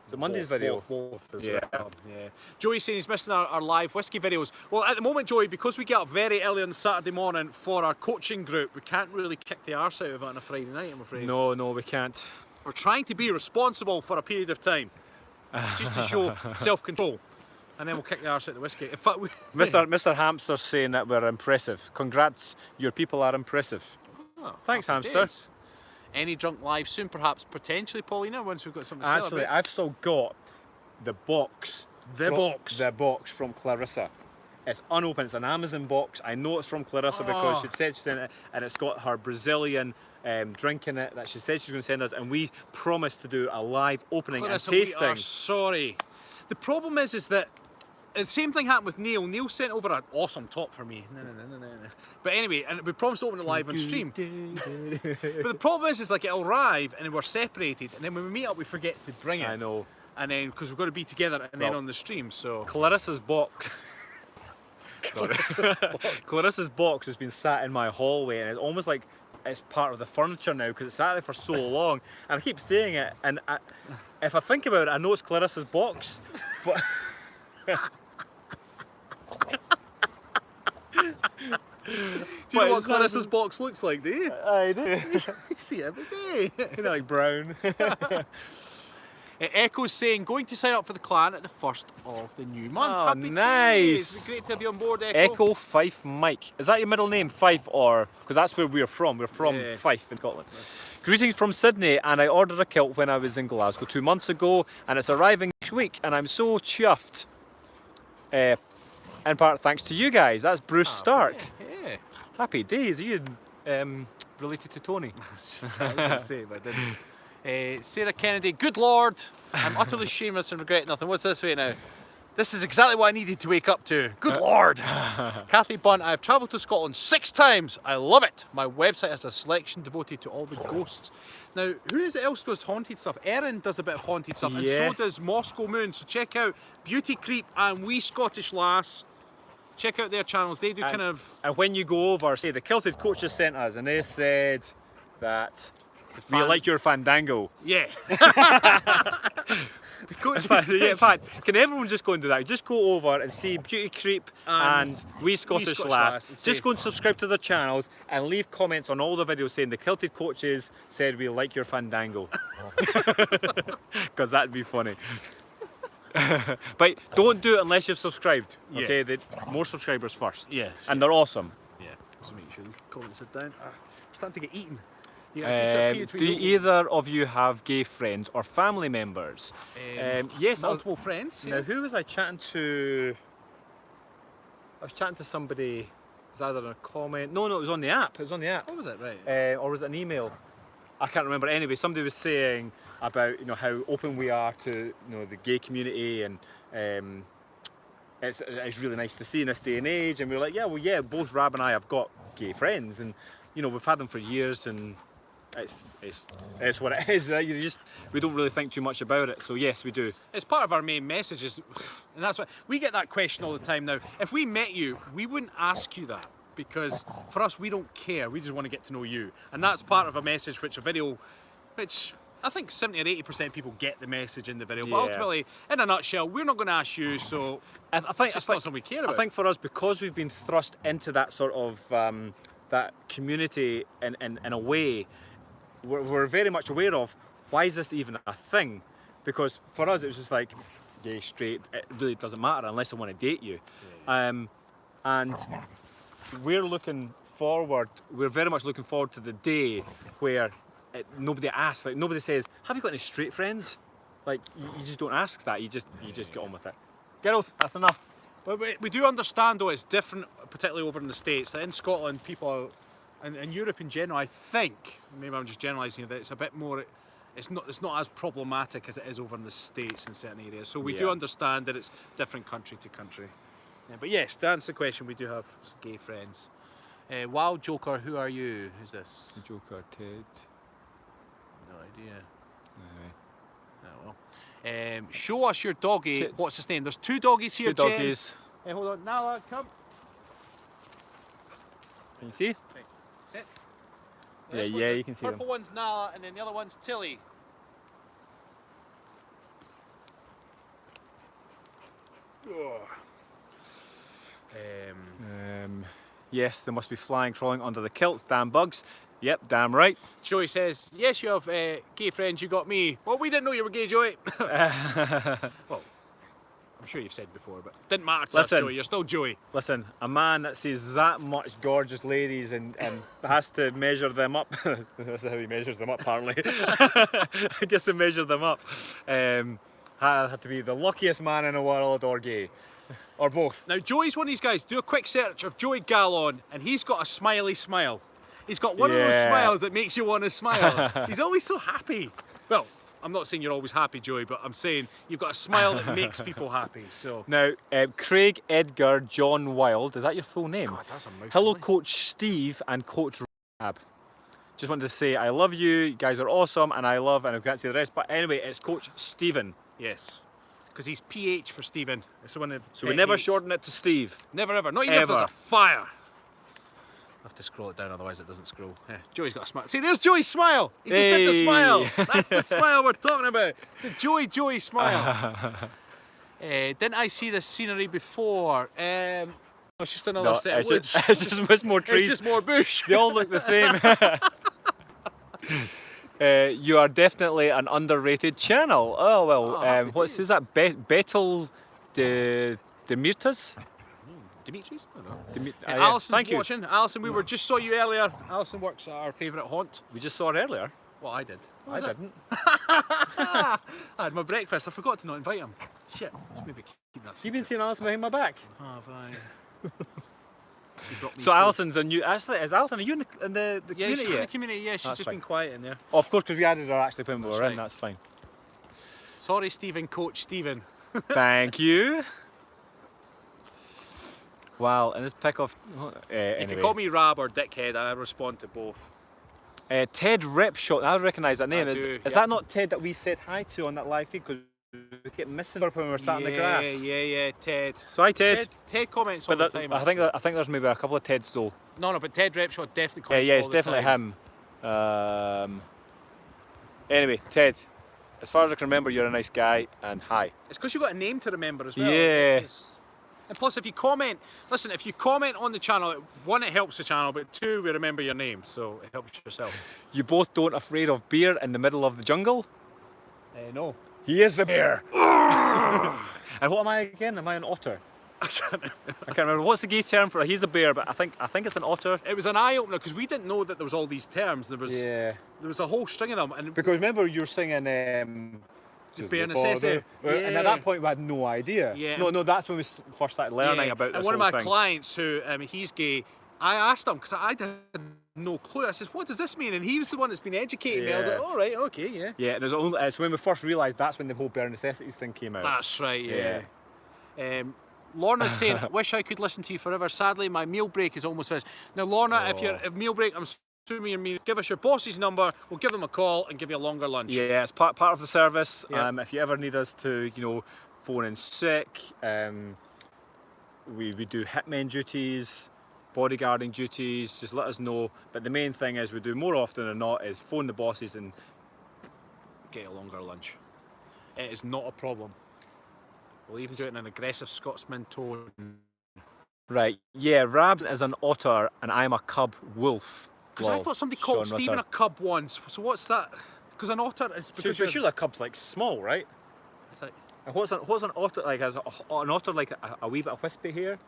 B: Was it Monday's video?
A: Both
B: yeah.
A: Yeah. Joey's saying he's missing our live whiskey videos. Well, at the moment, Joey, because we get up very early on Saturday morning for our coaching group, we can't really kick the arse out of it on a Friday night, I'm afraid.
B: No, we can't.
A: We're trying to be responsible for a period of time, just to show self-control, and then we'll kick the arse out of the whiskey. In fact,
B: Mr. Hamster's saying that we're impressive. Congrats, your people are impressive.
A: Oh,
B: thanks, Hamster.
A: Days. Any drunk live soon, perhaps, potentially, Paulina, once we've got something to
B: Actually,
A: celebrate.
B: I've still got the box. The box from Clarissa. It's unopened. It's an Amazon box. I know it's from Clarissa because she said she sent it, and it's got her Brazilian drink in it that she said she's going to send us, and we promised to do a live opening
A: Clarissa,
B: and tasting.
A: we are sorry. The problem is that the same thing happened with Neil. Neil sent over an awesome top for me. No. But anyway, and we promised to open it live on stream. But the problem is like it'll arrive and then we're separated, and then when we meet up we forget to bring it.
B: I know.
A: And then because we've got to be together and then on the stream, so.
B: Clarissa's box. Clarissa's box has been sat in my hallway, and it's almost like it's part of the furniture now because it's sat there for so long, and I keep saying it, and if I think about it, I know it's Clarissa's box, but
A: Do you know what Clarissa's box looks like, do you?
B: I do.
A: You see it every day.
B: Kind of like brown.
A: Echo's saying, going to sign up for the clan at the first of the new month.
B: Oh,
A: Happy
B: nice.
A: days. It's great to have you on board, Echo.
B: Echo Fife Mike. Is that your middle name, Fife, or because that's where we're from? We're from Fife in Scotland. Greetings from Sydney, and I ordered a kilt when I was in Glasgow 2 months ago, and it's arriving next week, and I'm so chuffed. In part thanks to you guys. That's Bruce Stark.
A: Yeah.
B: Happy days. Are you related to Tony?
A: I was going to say, but I didn't. Sarah Kennedy, good Lord, I'm utterly shameless and regret nothing. What's this way now? This is exactly what I needed to wake up to. Good Lord. Kathy Bunt, I've travelled to Scotland 6 times. I love it. My website has a selection devoted to all the ghosts. Now, who else does haunted stuff? Erin does a bit of haunted stuff, and so does Moscow Moon. So check out Beauty Creep and Wee Scottish Lass. Check out their channels. They do kind of...
B: And when you go over, say the Kilted coaches sent us, and they said that we like your fandango.
A: Yeah. The coaches
B: in fact, can everyone just go and do that? Just go over and see Beauty Creep and Wee Scottish Lass. Just go and subscribe to their channels and leave comments on all the videos saying the Kilted coaches said we like your fandango. Because that'd be funny. But don't do it unless you've subscribed. Okay, more subscribers first.
A: Yeah.
B: And they're awesome.
A: Yeah. Just make sure the comments are down. We're starting to get eaten.
B: Do either of you have gay friends or family members? Yes,
A: multiple friends.
B: Now, who was I chatting to? I was chatting to somebody. It was either in a comment. No, it was on the app. It was on the app.
A: What was it, right?
B: Or was it an email? I can't remember. Anyway, somebody was saying about how open we are to the gay community, and it's really nice to see in this day and age. And we were like, yeah, both Rab and I have got gay friends, and we've had them for years, and it's what it is. Right? We don't really think too much about it. So yes, we do.
A: It's part of our main messages, and that's why we get that question all the time now. If we met you, we wouldn't ask you that, because for us, we don't care. We just want to get to know you, and that's part of a message, which I think 70 or 80% of people get the message in the video. But ultimately, in a nutshell, we're not going to ask you, so I think it's not something we care about.
B: I think for us, because we've been thrust into that sort of that community in a way, we're very much aware of why is this even a thing? Because for us, it was just like gay, straight, it really doesn't matter unless I want to date you. And we're very much looking forward to the day where nobody asks, like nobody says, have you got any straight friends? Like you just don't ask that, you just get on with it. Girls, that's enough.
A: But we do understand though it's different, particularly over in the States. That in Scotland, people, and Europe in general, I think, maybe I'm just generalising, that it's a bit more, it's not as problematic as it is over in the States in certain areas. So we do understand that it's different country to country. Yeah, but yes, to answer the question, we do have gay friends. Wow, Joker, who are you? Who's this?
B: Joker, Ted.
A: No idea. Oh well. Show us your doggy. What's his name? There's two doggies here,
B: Two doggies.
A: Hey, hold on. Nala, come.
B: Can you see?
A: Right. Sit.
B: Yeah, you can see them.
A: Purple one's Nala, and then the other one's Tilly.
B: Yes, they must be crawling under the kilts, damn bugs. Yep, damn right.
A: Joey says, yes, you have gay friends, you got me. Well, we didn't know you were gay, Joey. Well, I'm sure you've said before, but didn't matter to us, Joey, you're still Joey.
B: Listen, a man that sees that much gorgeous ladies and has to measure them up, that's how he measures them up apparently, I guess to measure them up, had to be the luckiest man in the world or gay. Or both.
A: Now, Joey's one of these guys. Do a quick search of Joey Gallon, and he's got a smiley smile. He's got one of those smiles that makes you want to smile. He's always so happy. Well, I'm not saying you're always happy, Joey, but I'm saying you've got a smile that makes people happy. So
B: now, Craig Edgar John Wild, is that your full name?
A: God, that's a mouthful.
B: Hello, Coach Steve and Coach Rab. Just wanted to say I love you. You guys are awesome, and I can't say the rest. But anyway, it's Coach Stephen.
A: Yes. Because he's PH for Stephen. It's one of
B: so we never shorten it to Steve.
A: Never ever. Not even if there's a fire. I have to scroll it down, otherwise it doesn't scroll. Yeah. Joey's got a smile. See, there's Joey's smile. He just did the smile. That's the smile we're talking about. It's a Joey smile. Didn't I see this scenery before? It's just another set of woods.
B: It's more trees.
A: It's just more bush.
B: They all look the same. You are definitely an underrated channel. Oh well, who's that? Betel Demirtas?
A: Dimitri's? I don't know.
B: Yes,
A: Alison's watching. Alison, we just saw you earlier. Alison works at our favourite haunt.
B: We just saw her earlier.
A: Well, I did.
B: I didn't.
A: I had my breakfast. I forgot to not invite him. Shit. Maybe keep that.
B: You've been seeing Alison behind my back.
A: Have I?
B: So Alison's a new. Actually, is Alison? Are you in the community?
A: Yeah, she's in the community. Yeah, she's just been quiet in there.
B: Oh, of course, because we added her actually when we were in. That's fine.
A: Sorry, Stephen, Coach Stephen.
B: Thank you. Wow, and this pick off.
A: You can call me Rab or Dickhead. I respond to both.
B: Ted Ripshot. I recognise that name.
A: Is
B: that not Ted that we said hi to on that live feed? Because we kept missing her when we were sat in the grass.
A: Yeah, Ted.
B: So hi, Ted.
A: Ted comments all the time.
B: I think there's maybe a couple of Teds though.
A: No, but Ted Ripshot definitely comments.
B: Yeah, it's definitely him. Anyway, Ted. As far as I can remember, you're a nice guy, and hi.
A: It's because you've got a name to remember as well.
B: Yeah.
A: And plus, if you comment, listen, if you comment on the channel, one, it helps the channel, but two, we remember your name, so it helps yourself.
B: You both don't afraid of bear in the middle of the jungle?
A: No.
B: He is the bear. And what am I again? Am I an otter?
A: I can't
B: remember. What's the gay term for it? He's a bear, but I think it's an otter.
A: It was an eye-opener, because we didn't know that there was all these terms. There was a whole string of them. And
B: because remember, you were singing...
A: the bare necessity.
B: And at that point we had no idea.
A: Yeah.
B: No, that's when we first started learning about this.
A: And one of my clients who, he's gay, I asked him because I had no clue. I said, what does this mean? And he was the one that's been educating me. I was like, all right, okay, yeah.
B: Yeah, and there's only, so when we first realised, that's when the whole bare necessities thing came out.
A: That's right, yeah. Lorna's saying, wish I could listen to you forever. Sadly, my meal break is almost finished. Now, Lorna, if meal break, I'm assuming you mean give us your boss's number, we'll give them a call and give you a longer lunch.
B: Yeah, it's part of the service. Yep. If you ever need us to, you know, phone in sick, we do hitmen duties, bodyguarding duties, just let us know. But the main thing is we do more often than not is phone the bosses and
A: get a longer lunch. It is not a problem. We'll even do it in an aggressive Scotsman tone.
B: Right, yeah, Rab is an otter and I'm a cub wolf.
A: Because I thought somebody called Stephen a cub once, so what's that? Because an otter is...
B: Surely a cub's like small, right?
A: Like,
B: and what's an otter like? Has an otter like a wee bit of wispy hair?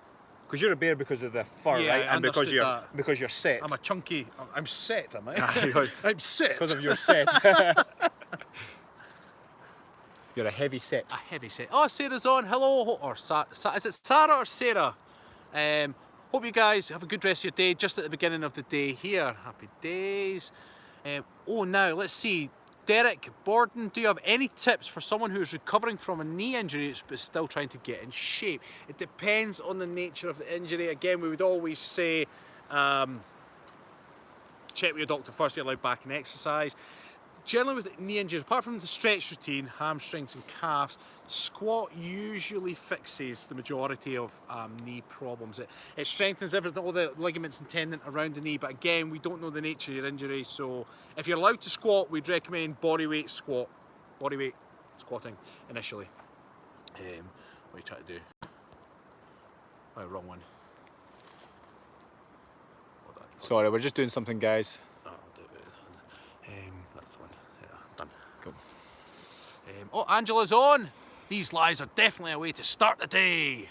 B: Because you're a bear because of the fur, right? And because you're set.
A: I'm a chunky... I'm set, am I? I'm set.
B: Because of your set. You're a heavy set.
A: A heavy set. Oh, Sarah's on. Hello. Or is it Sarah or Sarah? Hope you guys have a good rest of your day. Just at the beginning of the day here. Happy days. Oh, now let's see. Derek Borden, do you have any tips for someone who's recovering from a knee injury but still trying to get in shape? It depends on the nature of the injury. Again, we would always say check with your doctor first, get allowed back and exercise. Generally with knee injuries, apart from the stretch routine, hamstrings and calves, squat usually fixes the majority of knee problems. It strengthens everything, all the ligaments and tendon around the knee, but again, we don't know the nature of your injury, so if you're allowed to squat, we'd recommend bodyweight squatting initially. What are you trying to do? Oh, wrong one.
B: Sorry, we're just doing something, guys.
A: That's the one. Yeah, done. Cool. Oh, Angela's on. These lives are definitely a way to start the day.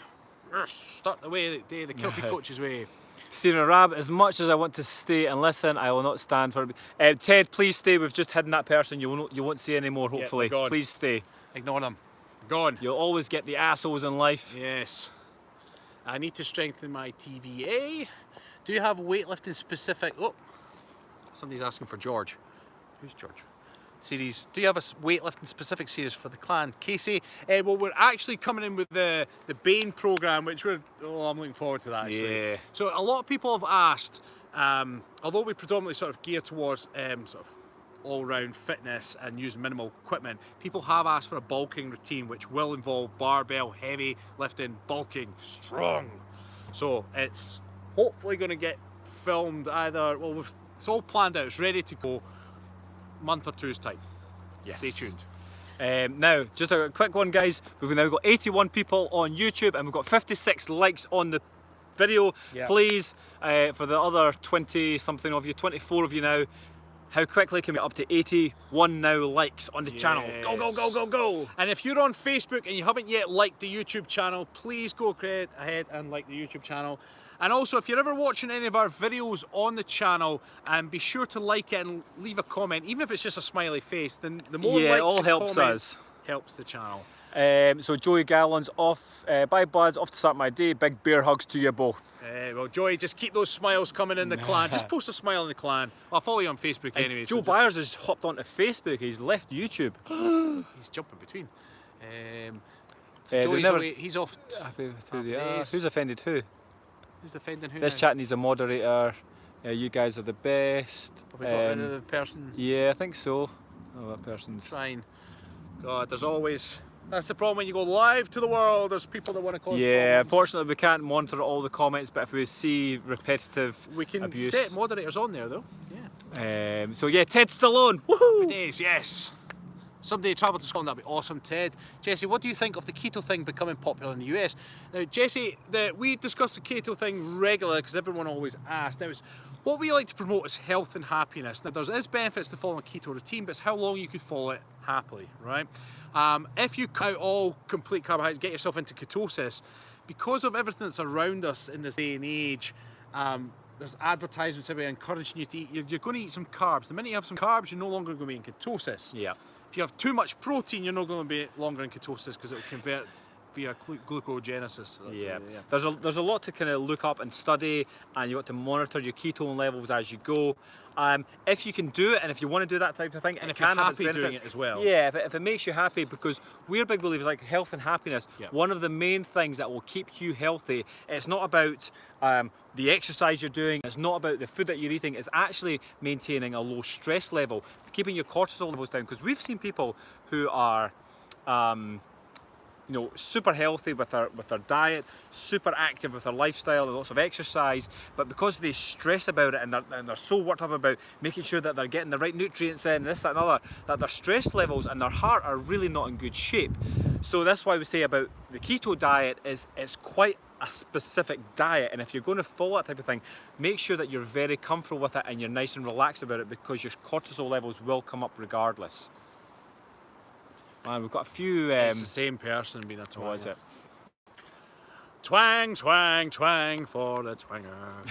A: Start the day the Kilted coach's way.
B: Stephen Rab, as much as I want to stay and listen, I will not stand for it. Ted, please stay. We've just hidden that person. You won't see any more, hopefully.
A: Yeah,
B: please stay.
A: Ignore them. Gone.
B: You'll always get the assholes in life.
A: Yes. I need to strengthen my TVA. Do you have weightlifting specific... Oh, somebody's asking for George. Who's George? Series. Do you have a weightlifting specific series for the clan? Casey? Well, we're actually coming in with the Bane program, which I'm looking forward to that actually.
B: Yeah.
A: So a lot of people have asked, although we predominantly sort of gear towards sort of all-round fitness and use minimal equipment, people have asked for a bulking routine, which will involve barbell, heavy lifting, bulking, strong. So it's hopefully going to get filmed either, well, it's all planned out, it's ready to go. Month or two's time.
B: Yes.
A: Stay tuned.
B: Now, just a quick one, guys. We've now got 81 people on YouTube and we've got 56 likes on the video. Yep. Please, for the other 20-something of you, 24 of you now, how quickly can we get up to 81 now likes on the channel? Go, go, go, go, go!
A: And if you're on Facebook and you haven't yet liked the YouTube channel, please go ahead and like the YouTube channel. And also, if you're ever watching any of our videos on the channel, be sure to like it and leave a comment, even if it's just a smiley face. Then the more likes
B: it all
A: and
B: helps us.
A: Helps the channel.
B: So Joey Gallon's off. Bye, buds. Off to start my day. Big bear hugs to you both.
A: Well, Joey, just keep those smiles coming in the clan. Just post a smile in the clan. I'll follow you on Facebook anyway.
B: Joe Byers has hopped onto Facebook. He's left YouTube.
A: He's jumping between. So Joey's away. He's off.
B: Who's offended who?
A: Who's offending who?
B: This chat needs a moderator. You guys are the best.
A: Have we got rid of the person?
B: Yeah, I think so. Oh, that person's
A: trying. God, there's always. That's the problem when you go live to the world. There's people that want to cause problems.
B: Unfortunately we can't monitor all the comments, but if we see repetitive
A: we can
B: abuse,
A: set moderators on there though.
B: Yeah. So yeah, Ted's still on. Woohoo!
A: It is, yes. Someday travel to Scotland, that'd be awesome, Ted. Jesse, what do you think of the keto thing becoming popular in the US? Now, Jesse, we discuss the keto thing regularly because everyone always asks. Now, what we like to promote is health and happiness. Now, there's benefits to following a keto routine, but it's how long you could follow it happily, right? If you cut out all complete carbohydrates, get yourself into ketosis, because of everything that's around us in this day and age, there's advertisements everywhere encouraging you to eat. You're going to eat some carbs. The minute you have some carbs, you're no longer going to be in ketosis.
B: Yeah.
A: If you have too much protein, you're not going to be longer in ketosis because it will convert via glucogenesis.
B: Yeah. There's a lot to kind of look up and study, and you got to monitor your ketone levels as you go. If you can do it, and if you want to do that type of thing,
A: And
B: it
A: if you're
B: can have its
A: happy doing
B: benefits
A: it as well.
B: Yeah, if it makes you happy, because we're big believers like health and happiness.
A: Yep.
B: One of the main things that will keep you healthy, it's not about the exercise you're doing, it's not about the food that you're eating, it's actually maintaining a low stress level, keeping your cortisol levels down, because we've seen people who are you know, super healthy with their diet, super active with their lifestyle, and lots of exercise, but because they stress about it and they're so worked up about making sure that they're getting the right nutrients in, this, that and other, that their stress levels and their heart are really not in good shape. So that's why we say about the keto diet is it's quite a specific diet, and if you're going to follow that type of thing, make sure that you're very comfortable with it and you're nice and relaxed about it, because your cortisol levels will come up regardless. And we've got a few...
A: it's the same person being a twanger.
B: What is it?
A: Twang, twang, twang for the twanger.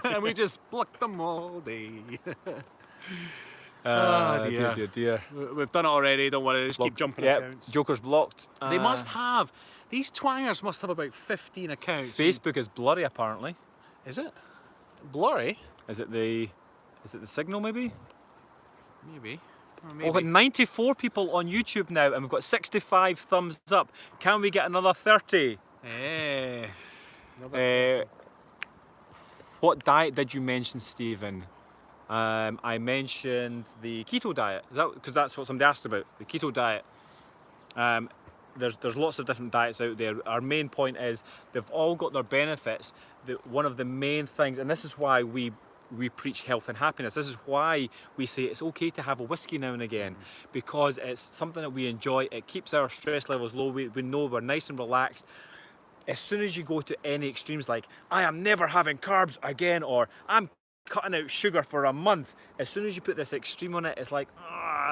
A: And we just pluck them all day.
B: Dear.
A: We've done it already, don't worry, just keep jumping accounts.
B: Joker's blocked.
A: They must have, these twangers must have about 15 accounts.
B: Facebook is blurry apparently.
A: Is it? Blurry?
B: Is it the signal maybe?
A: Maybe.
B: We've got 94 people on YouTube now, and we've got 65 thumbs up. Can we get another 30? What diet did you mention, Stephen? I mentioned the keto diet. Is that because that's what somebody asked about? The keto diet. There's lots of different diets out there. Our main point is they've all got their benefits. One of the main things, and this is why we preach health and happiness. This is why we say it's okay to have a whiskey now and again, because it's something that we enjoy. It keeps our stress levels low. We know we're nice and relaxed. As soon as you go to any extremes like, I am never having carbs again, or I'm cutting out sugar for a month, as soon as you put this extreme on it, it's like,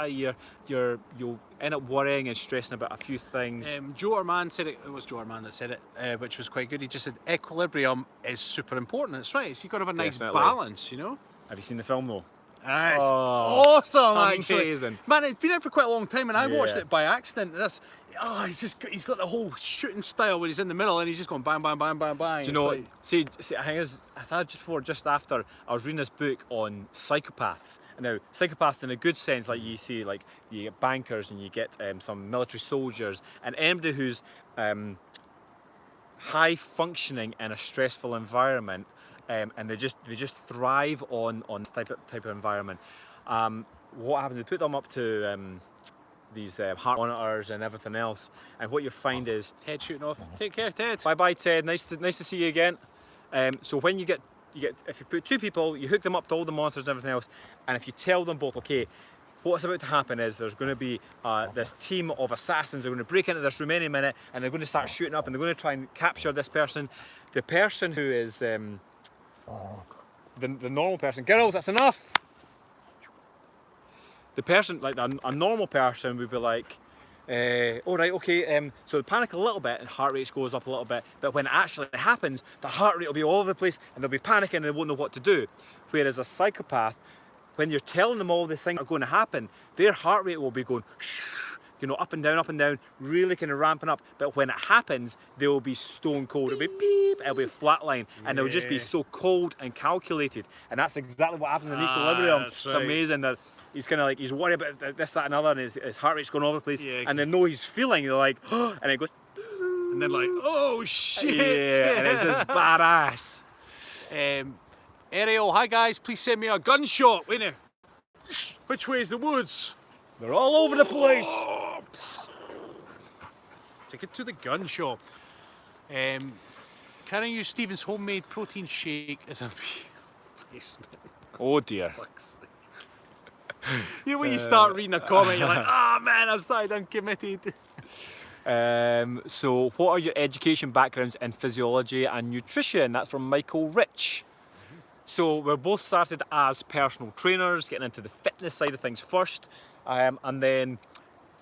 B: you'll end up worrying and stressing about a few things.
A: Joe Armand said it was Joe Armand that said it, which was quite good. He just said equilibrium is super important. That's right. So you've got to have a nice balance, you know.
B: Have you seen the film though?
A: It's awesome, actually.
B: Amazing.
A: Man, it's been out for quite a long time, and I watched it by accident. He's got the whole shooting style where he's in the middle and he's just going bang, bang, bang, bang, bang.
B: Do you know what? See, I thought just after I was reading this book on psychopaths. Now, psychopaths in a good sense, like you see, like you get bankers and you get some military soldiers, and anybody who's high functioning in a stressful environment. And they just thrive on this type of environment. What happens? They put them up to these heart monitors and everything else, and what you find is
A: Ted shooting off. Take care, Ted.
B: Bye bye, Ted. Nice to see you again. So when you get if you put two people, you hook them up to all the monitors and everything else, and if you tell them both, okay, what's about to happen is there's going to be this team of assassins. They're going to break into this room any minute, and they're going to start shooting up, and they're going to try and capture this person. The person who is the normal person, girls, that's enough. The person, like a normal person, would be like, all right, okay. So they panic a little bit, and heart rate goes up a little bit. But when it actually happens, the heart rate will be all over the place, and they'll be panicking, and they won't know what to do. Whereas a psychopath, when you're telling them all the things are going to happen, their heart rate will be going, you know, up and down, really kind of ramping up. But when it happens, they will be stone cold. It'll be beep, it'll be flatline, and they'll just be so cold and calculated. And that's exactly what happens in equilibrium. It's amazing that he's kind of like, he's worried about this, that, and other, and his heart rate's going all over the place. And they know he's feeling, they're like, oh, and it goes,
A: and then like, oh shit.
B: Yeah, and it's just badass.
A: Ariel, hi guys, please send me a gunshot. Wait now. Which way is the woods?
B: They're all over the place.
A: Take it to the gun shop. Can I use Stephen's homemade protein shake as a replacement?
B: Oh dear.
A: You know when you start reading a comment, you're like, oh man, I'm committed.
B: So what are your education backgrounds in physiology and nutrition? That's from Michael Rich. So we're both started as personal trainers, getting into the fitness side of things first, and then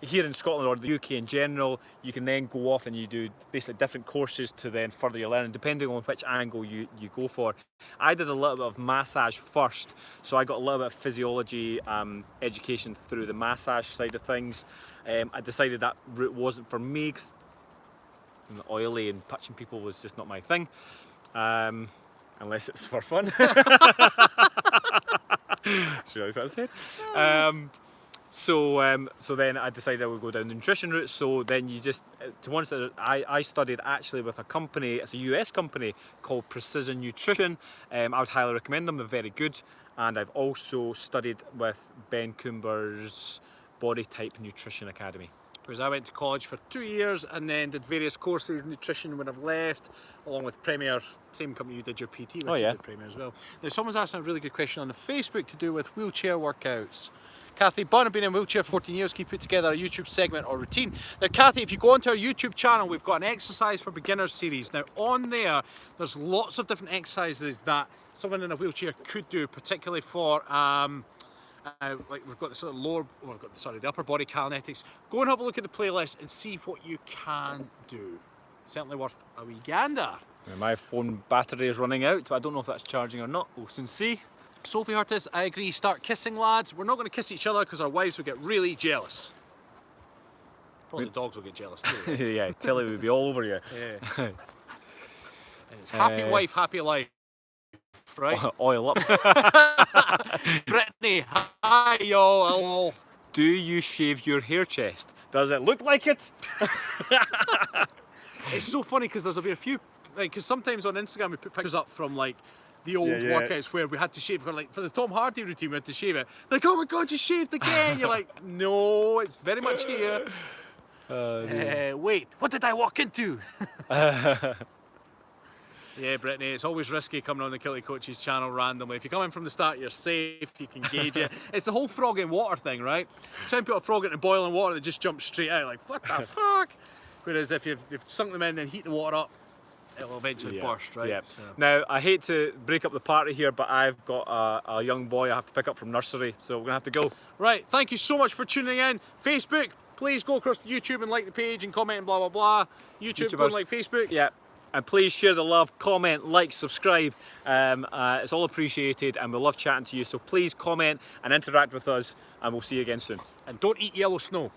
B: here in Scotland or the UK in general, you can then go off and you do basically different courses to then further your learning, depending on which angle you go for. I did a little bit of massage first, so I got a little bit of physiology education through the massage side of things. I decided that route wasn't for me. and oily, and touching people was just not my thing, unless it's for fun. Should I what I said? So then I decided I would go down the nutrition route. So then you just, to be honest, I studied actually with a company, it's a US company called Precision Nutrition. I would highly recommend them, they're very good. And I've also studied with Ben Coomber's Body Type Nutrition Academy.
A: Because I went to college for 2 years and then did various courses in nutrition when I've left, along with Premier, same company you did your PT with.
B: Oh, yeah.
A: You did Premier as well. Now someone's asking a really good question on the Facebook to do with wheelchair workouts. Kathy Bunn, I've been in a wheelchair for 14 years. Can you put together a YouTube segment or routine? Now, Kathy, if you go onto our YouTube channel, we've got an exercise for beginners series. Now, on there's lots of different exercises that someone in a wheelchair could do, particularly for like we've got the sort of the upper body kinetics. Go and have a look at the playlist and see what you can do. Certainly worth a wee gander.
B: Now, my phone battery is running out, but I don't know if that's charging or not. We'll soon see.
A: Sophie Hurtis, I agree, start kissing, lads. We're not going to kiss each other because our wives will get really jealous. Probably the dogs will get jealous too.
B: Yeah, Tilly would be all over you.
A: Yeah. And it's happy wife, happy life. Right?
B: Oil up.
A: Brittany, hi y'all. Hello.
B: Do you shave your hair chest? Does it look like it?
A: It's so funny because there's been a few, like, because sometimes on Instagram we put pictures up from like the old workouts where we had to shave, like for the Tom Hardy routine we had to shave it. Like, oh my god, you shaved again. You're like, no, it's very much here. Wait, what did I walk into? Yeah, Brittany, it's always risky coming on the Kilted Coaches channel randomly. If you come in from the start, you're safe, you can gauge it. It's the whole frog in water thing, right? Try and put a frog into boiling water that just jumps straight out, like, what the fuck? Whereas if you've sunk them in and heat the water up, it'll eventually burst, right?
B: Yeah.
A: So.
B: Now, I hate to break up the party here, but I've got a young boy I have to pick up from nursery, so we're gonna have to go.
A: Right, thank you so much for tuning in. Facebook, please go across to YouTube and like the page and comment and blah, blah, blah. YouTube, go and like Facebook.
B: Yeah. And please share the love, comment, like, subscribe. It's all appreciated and we love chatting to you. So please comment and interact with us and we'll see you again soon.
A: And don't eat yellow snow.